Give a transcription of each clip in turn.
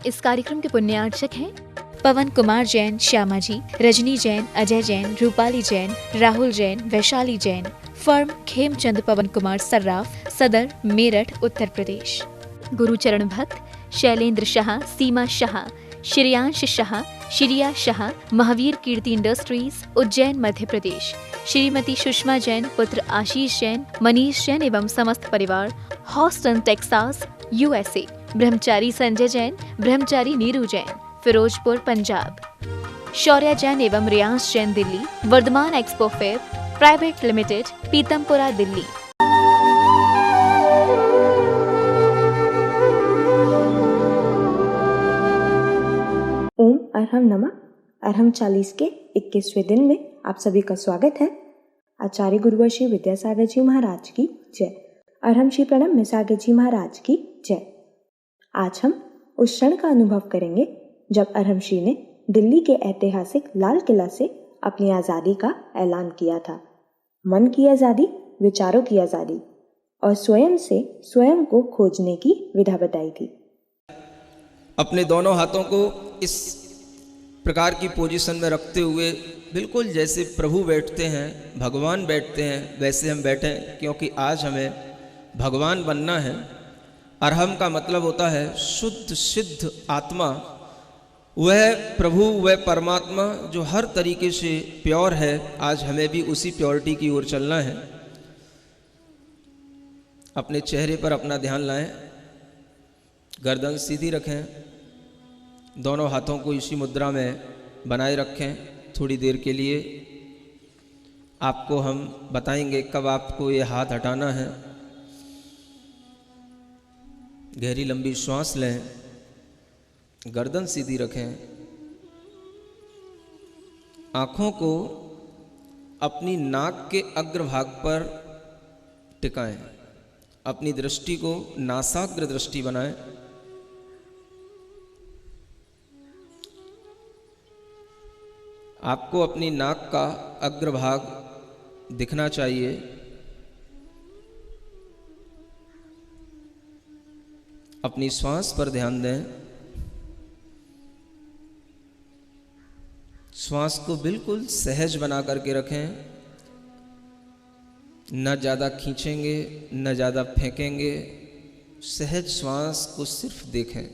इस कार्यक्रम के पुण्यार्चक हैं पवन कुमार जैन, श्यामा जी, रजनी जैन, अजय जैन, रूपाली जैन, राहुल जैन, वैशाली जैन। फर्म खेमचंद पवन कुमार सर्राफ, सदर, मेरठ, उत्तर प्रदेश। गुरुचरण भक्त शैलेंद्र शाह, सीमा शाह, श्रेयांश शाह, श्रिया शाह, महावीर कीर्ति इंडस्ट्रीज, उज्जैन, मध्य प्रदेश। श्रीमती सुषमा जैन, पुत्र आशीष जैन, मनीष जैन एवं समस्त परिवार, हॉस्टन, टेक्सास, USA। ब्रह्मचारी संजय जैन, ब्रह्मचारी नीरू जैन, फिरोजपुर, पंजाब। शौर्या जैन एवं Riyansh Jain, Delhi. Vardhman expo fair private limited, Pitampura, Delhi. ओम अरहम नमः। अरहम 40 के 21वें दिन में आप सभी का स्वागत है। आचार्य गुरुवर श्री विद्यासागर जी महाराज की जय। अरहम श्री प्रणब मिसागर जी महाराज की जय। आज हम उस क्षण का अनुभव करेंगे जब अरहम श्री ने दिल्ली के ऐतिहासिक लाल किला से अपनी आज़ादी का ऐलान किया था। मन की आज़ादी, विचारों की आज़ादी और स्वयं से स्वयं को खोजने की विधा बताई थी। अपने दोनों हाथों को इस प्रकार की पोजीशन में रखते हुए बिल्कुल जैसे प्रभु बैठते हैं, भगवान बैठते हैं, वैसे हम बैठें, क्योंकि आज हमें भगवान बनना है। अरहम का मतलब होता है शुद्ध सिद्ध आत्मा। वह प्रभु, वह परमात्मा जो हर तरीके से प्योर है। आज हमें भी उसी प्योरिटी की ओर चलना है। अपने चेहरे पर अपना ध्यान लाएं, गर्दन सीधी रखें, दोनों हाथों को इसी मुद्रा में बनाए रखें थोड़ी देर के लिए। आपको हम बताएंगे कब आपको ये हाथ हटाना है। गहरी लंबी श्वास लें, गर्दन सीधी रखें, आँखों को अपनी नाक के अग्रभाग पर टिकाएं, अपनी दृष्टि को नासाग्र दृष्टि बनाएं। आपको अपनी नाक का अग्रभाग दिखना चाहिए। अपनी श्वास पर ध्यान दें। श्वास को बिल्कुल सहज बना करके रखें। न ज़्यादा खींचेंगे, न ज़्यादा फेंकेंगे। सहज श्वास को सिर्फ देखें।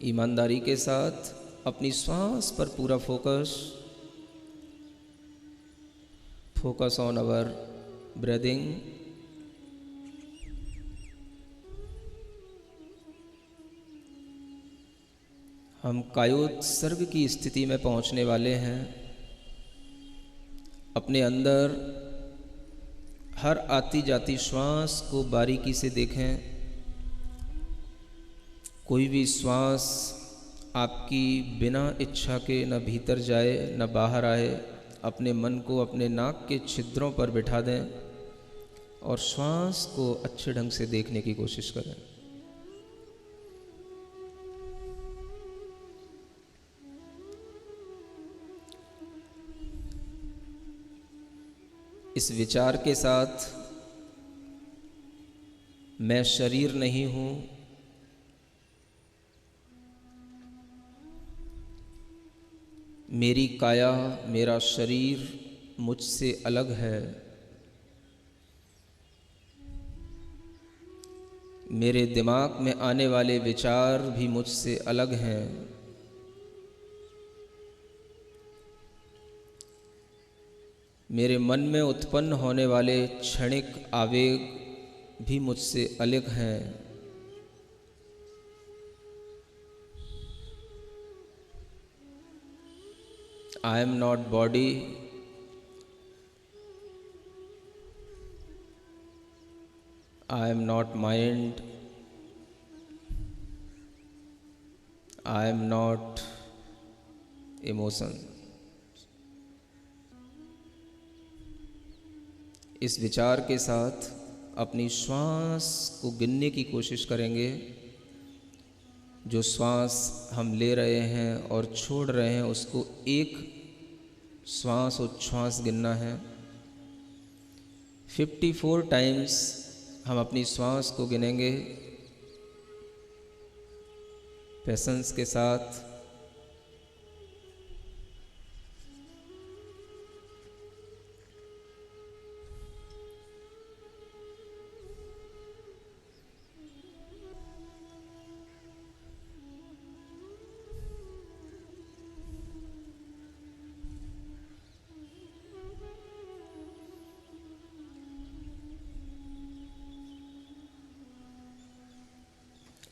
ईमानदारी के साथ अपनी श्वास पर पूरा फोकस ऑन आवर ब्रीदिंग। हम कायोत्सर्ग की स्थिति में पहुंचने वाले हैं। अपने अंदर हर आती जाती श्वास को बारीकी से देखें। कोई भी श्वास आपकी बिना इच्छा के न भीतर जाए न बाहर आए। अपने मन को अपने नाक के छिद्रों पर बिठा दें और श्वास को अच्छे ढंग से देखने की कोशिश करें। इस विचार के साथ, मैं शरीर नहीं हूं, मेरी काया, मेरा शरीर मुझसे अलग है। मेरे दिमाग में आने वाले विचार भी मुझसे अलग हैं। मेरे मन में उत्पन्न होने वाले क्षणिक आवेग भी मुझसे अलग हैं। I am not body, I am not mind, I am not emotion। इस विचार के साथ अपनी श्वास को गिनने की कोशिश करेंगे। जो श्वास हम ले रहे हैं और छोड़ रहे हैं, उसको एक श्वास उच्छ्वास गिनना है। 54 टाइम्स हम अपनी श्वास को गिनेंगे पेशेंस के साथ।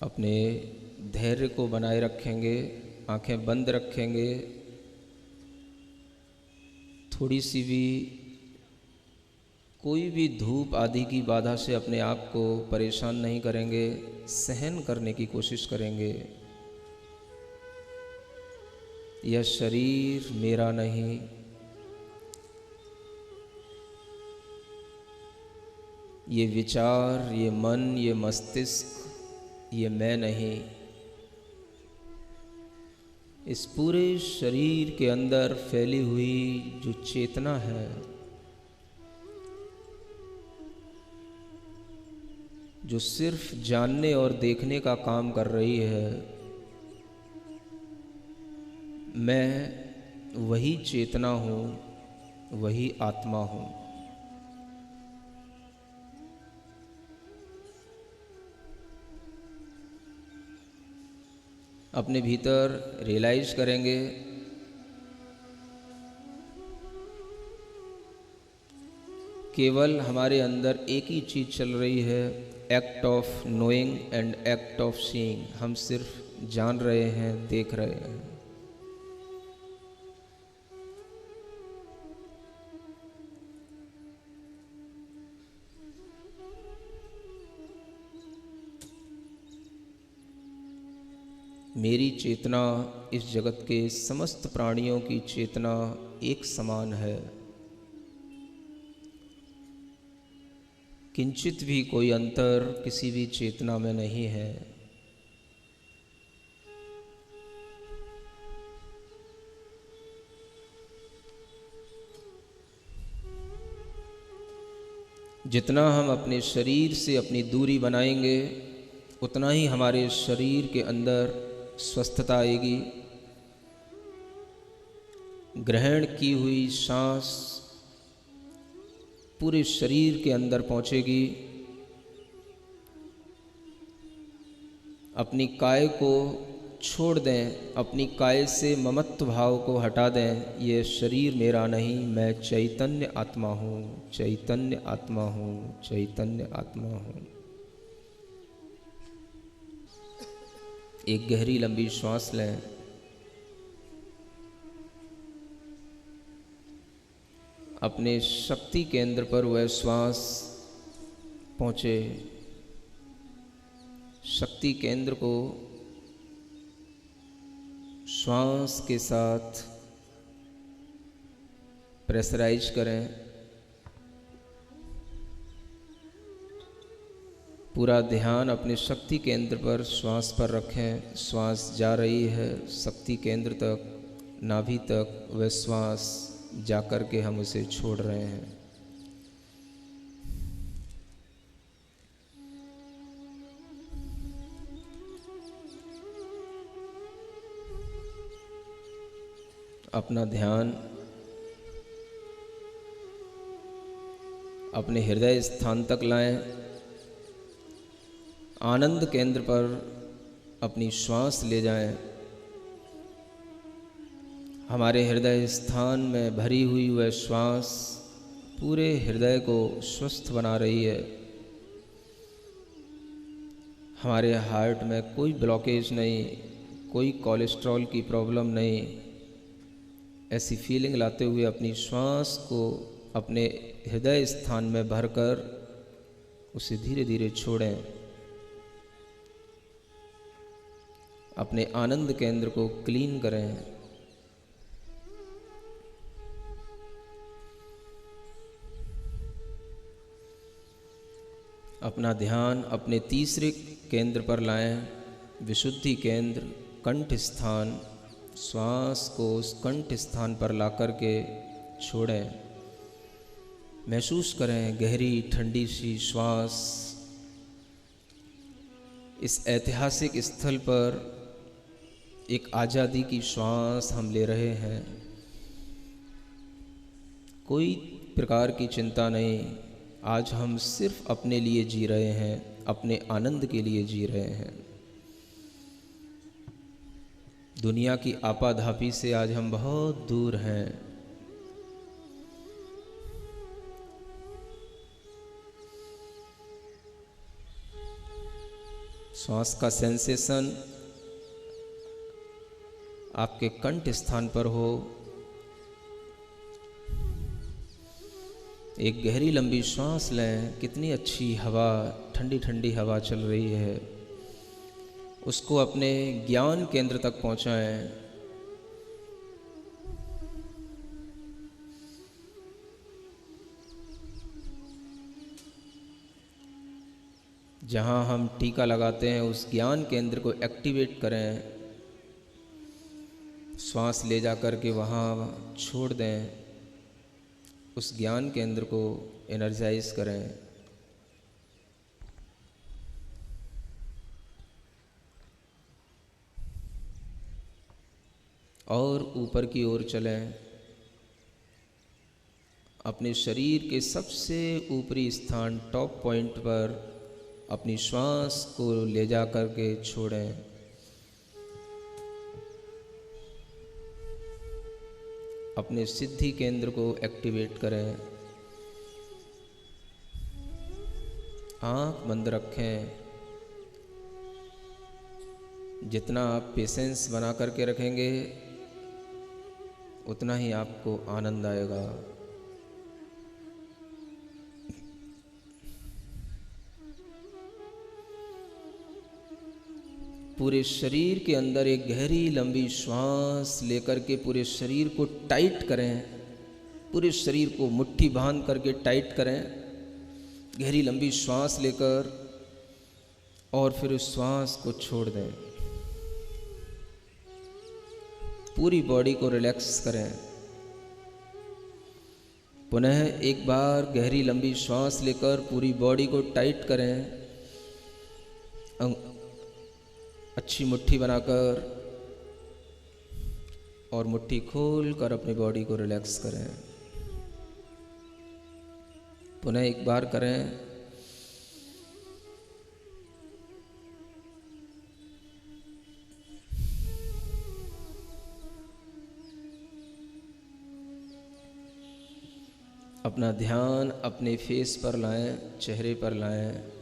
अपने धैर्य को बनाए रखेंगे, आंखें बंद रखेंगे, थोड़ी सी भी कोई भी धूप आदि की बाधा से अपने आप को परेशान नहीं करेंगे, सहन करने की कोशिश करेंगे। यह शरीर मेरा नहीं, ये विचार, ये मन, ये मस्तिष्क, ये मैं नहीं। इस पूरे शरीर के अंदर फैली हुई जो चेतना है, जो सिर्फ जानने और देखने का काम कर रही है, मैं वही चेतना हूँ, वही आत्मा हूँ। अपने भीतर रियलाइज करेंगे केवल हमारे अंदर एक ही चीज़ चल रही है, act of knowing and act of seeing. हम सिर्फ जान रहे हैं, देख रहे हैं। मेरी चेतना इस जगत के समस्त प्राणियों की चेतना एक समान है। किंचित भी कोई अंतर किसी भी चेतना में नहीं है। जितना हम अपने शरीर से अपनी दूरी बनाएंगे, उतना ही हमारे शरीर के अंदर स्वस्थता आएगी। ग्रहण की हुई सांस पूरे शरीर के अंदर पहुंचेगी। अपनी काय को छोड़ दें, अपनी काय से ममत्व भाव को हटा दें। ये शरीर मेरा नहीं, मैं चैतन्य आत्मा हूँ, चैतन्य आत्मा हूँ, चैतन्य आत्मा हूँ। एक गहरी लंबी श्वास लें। अपने शक्ति केंद्र पर वह श्वास पहुँचे। शक्ति केंद्र को श्वास के साथ प्रेशराइज करें। पूरा ध्यान अपने शक्ति केंद्र पर श्वास पर रखें। श्वास जा रही है शक्ति केंद्र तक, नाभि तक। वह श्वास जाकर के हम उसे छोड़ रहे हैं। अपना ध्यान अपने हृदय स्थान तक लाएं। आनंद केंद्र पर अपनी श्वास ले जाएं। हमारे हृदय स्थान में भरी हुई वह श्वास पूरे हृदय को स्वस्थ बना रही है। हमारे हार्ट में कोई ब्लॉकेज नहीं, कोई कोलेस्ट्रॉल की प्रॉब्लम नहीं। ऐसी फीलिंग लाते हुए अपनी श्वास को अपने हृदय स्थान में भरकर उसे धीरे धीरे छोड़ें। अपने आनंद केंद्र को क्लीन करें। अपना ध्यान अपने तीसरे केंद्र पर लाएं, विशुद्धि केंद्र, कंठ स्थान। श्वास को उस कंठ स्थान पर ला कर के छोड़ें। महसूस करें गहरी ठंडी सी श्वास इस ऐतिहासिक स्थल पर एक आज़ादी की श्वास हम ले रहे हैं। कोई प्रकार की चिंता नहीं, आज हम सिर्फ अपने लिए जी रहे हैं, अपने आनंद के लिए जी रहे हैं। दुनिया की आपाधापी से आज हम बहुत दूर हैं। श्वास का सेंसेशन आपके कंठ स्थान पर हो। एक गहरी लंबी श्वास लें। कितनी अच्छी हवा, ठंडी ठंडी हवा चल रही है, उसको अपने ज्ञान केंद्र तक पहुंचाएं। जहां हम टीका लगाते हैं उस ज्ञान केंद्र को एक्टिवेट करें। श्वास ले जा कर के वहाँ छोड़ दें, उस ज्ञान केंद्र को एनर्जाइज करें। और ऊपर की ओर चलें। अपने शरीर के सबसे ऊपरी स्थान टॉप पॉइंट पर अपनी श्वास को ले जा कर के छोड़ें। अपने सिद्धि केंद्र को एक्टिवेट करें। आँख बंद रखें। जितना आप पेशेंस बना करके रखेंगे उतना ही आपको आनंद आएगा। पूरे शरीर के अंदर एक गहरी लंबी श्वास लेकर के पूरे शरीर को टाइट करें। पूरे शरीर को मुट्ठी बांध करके टाइट करें, गहरी लंबी श्वास लेकर, और फिर उस श्वास को छोड़ दें। पूरी बॉडी को रिलैक्स करें। पुनः एक बार गहरी लंबी श्वास लेकर पूरी बॉडी को टाइट करें। अच्छी मुट्ठी बनाकर और मुट्ठी खोल कर अपनी बॉडी को रिलैक्स करें। पुनः एक बार करें। अपना ध्यान अपने फेस पर लाएं, चेहरे पर लाएं।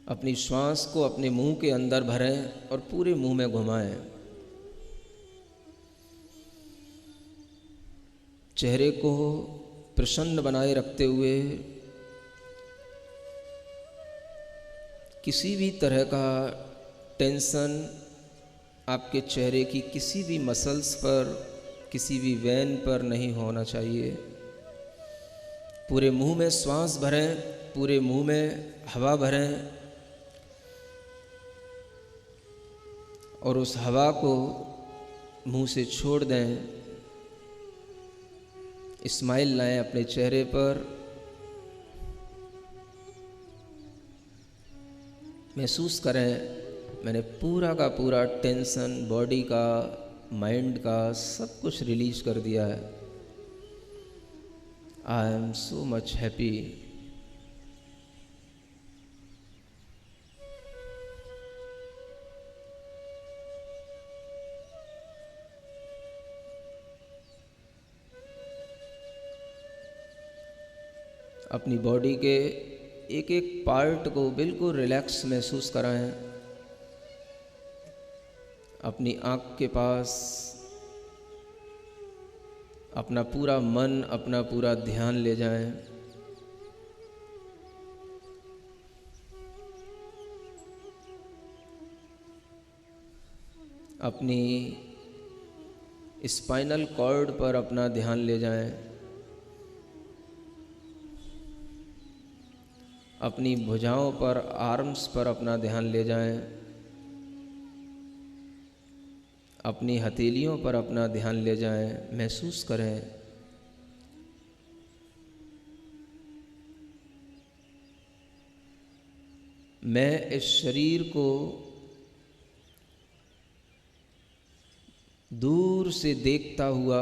अपनी श्वास को अपने मुंह के अंदर भरें और पूरे मुंह में घुमाएं। चेहरे को प्रसन्न बनाए रखते हुए किसी भी तरह का टेंशन आपके चेहरे की किसी भी मसल्स पर, किसी भी वेन पर नहीं होना चाहिए। पूरे मुंह में श्वास भरें, पूरे मुंह में हवा भरें और उस हवा को मुंह से छोड़ दें। स्माइल लाएं अपने चेहरे पर। महसूस करें मैंने पूरा का पूरा टेंशन बॉडी का, माइंड का, सब कुछ रिलीज कर दिया है। I am so much happy. अपनी बॉडी के एक एक पार्ट को बिल्कुल रिलैक्स महसूस कराएं। अपनी आँख के पास अपना पूरा मन, अपना पूरा ध्यान ले जाएं। अपनी स्पाइनल कॉर्ड पर अपना ध्यान ले जाएं। अपनी भुजाओं पर, आर्म्स पर अपना ध्यान ले जाएं। अपनी हथेलियों पर अपना ध्यान ले जाएं, महसूस करें मैं इस शरीर को दूर से देखता हुआ,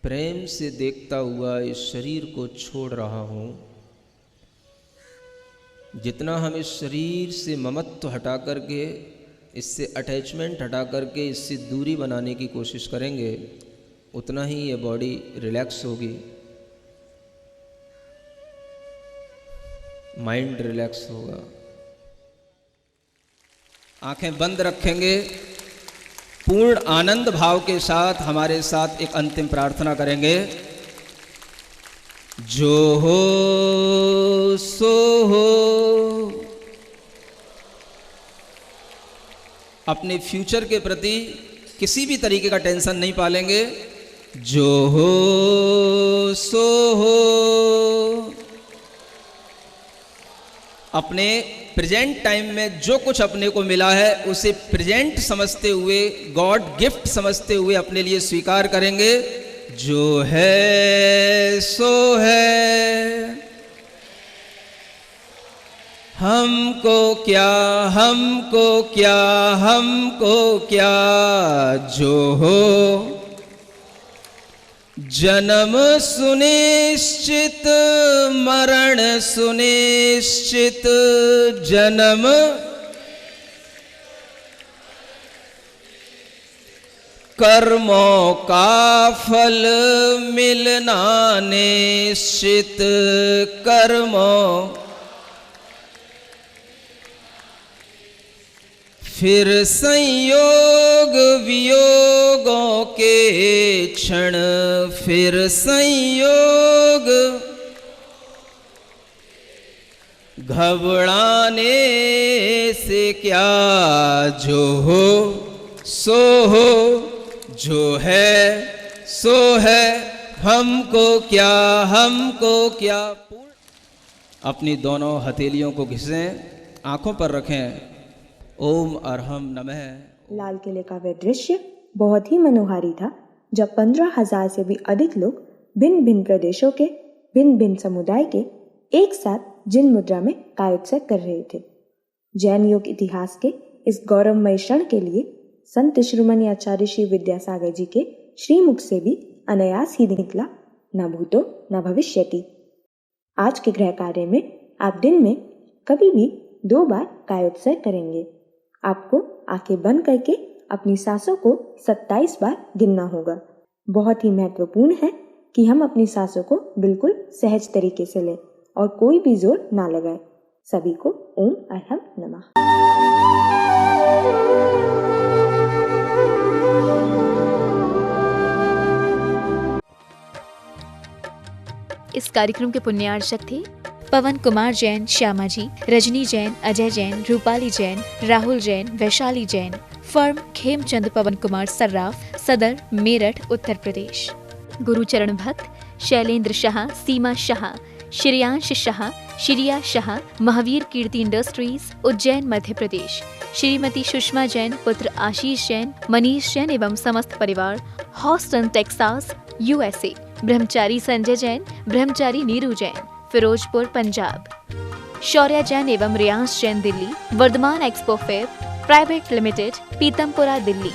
प्रेम से देखता हुआ इस शरीर को छोड़ रहा हूँ। जितना हम इस शरीर से ममत्व हटा करके, इससे अटैचमेंट हटा करके, इससे दूरी बनाने की कोशिश करेंगे, उतना ही ये बॉडी रिलैक्स होगी, माइंड रिलैक्स होगा। आंखें बंद रखेंगे, पूर्ण आनंद भाव के साथ हमारे साथ एक अंतिम प्रार्थना करेंगे। जो हो सो हो। अपने फ्यूचर के प्रति किसी भी तरीके का टेंशन नहीं पालेंगे। जो हो सो हो। अपने प्रेजेंट टाइम में जो कुछ अपने को मिला है उसे प्रेजेंट समझते हुए, गॉड गिफ्ट समझते हुए अपने लिए स्वीकार करेंगे। जो है सो है, हमको क्या, हमको क्या, हमको क्या। जो हो जन्म सुनिश्चित, मरण सुनिश्चित। जन्म कर्मों का फल मिलना निश्चित। कर्मों फिर संयोग वियोगों के क्षण, फिर संयोग घबराने से क्या। जो हो सो हो, जो है सो है, हमको क्या, हमको क्या। अपनी दोनों हथेलियों को घिसें, आंखों पर रखें। ओम अर्हम नमः। लाल किले का वह दृश्य बहुत ही मनोहारी था, जब 15,000 से भी अधिक लोग भिन्न भिन्न प्रदेशों के, भिन्न भिन्न समुदाय के एक साथ जिन मुद्रा में कायोत्सव कर रहे थे। जैन योग इतिहास के इस गौरवमय क्षण के लिए संत शिरोमणि आचार्य श्री विद्यासागर जी के श्रीमुख से भी अनायास ही निकला, न भूतो न भविष्यति। आज के गृह कार्य में आप दिन में कभी भी 2 बार कायोत्सव करेंगे। आपको आंखें बंद करके अपनी सांसों को 27 बार गिनना होगा। बहुत ही महत्वपूर्ण है कि हम अपनी सांसों को बिल्कुल सहज तरीके से लें और कोई भी जोर ना लगाएं। सभी को ओम अर्हम नमः। इस कार्यक्रम के पुण्यार्चक थे पवन कुमार जैन, श्यामा जी, रजनी जैन, अजय जैन, रूपाली जैन, राहुल जैन, वैशाली जैन। फर्म खेमचंद पवन कुमार सर्राफ, सदर, मेरठ, उत्तर प्रदेश। गुरुचरण भक्त शैलेंद्र शाह, सीमा शाह, श्रेयांश शाह, श्रिया शाह, महावीर कीर्ति इंडस्ट्रीज, उज्जैन, मध्य प्रदेश। श्रीमती सुषमा जैन, पुत्र आशीष जैन, मनीष जैन एवं समस्त परिवार, हॉस्टन, टेक्सास, USA। ब्रह्मचारी संजय जैन, ब्रह्मचारी नीरू जैन, फिरोजपुर, पंजाब। शौर्या जैन एवं Riyansh Jain, Delhi. Vardhman expo fair private limited, Pitampura, Delhi.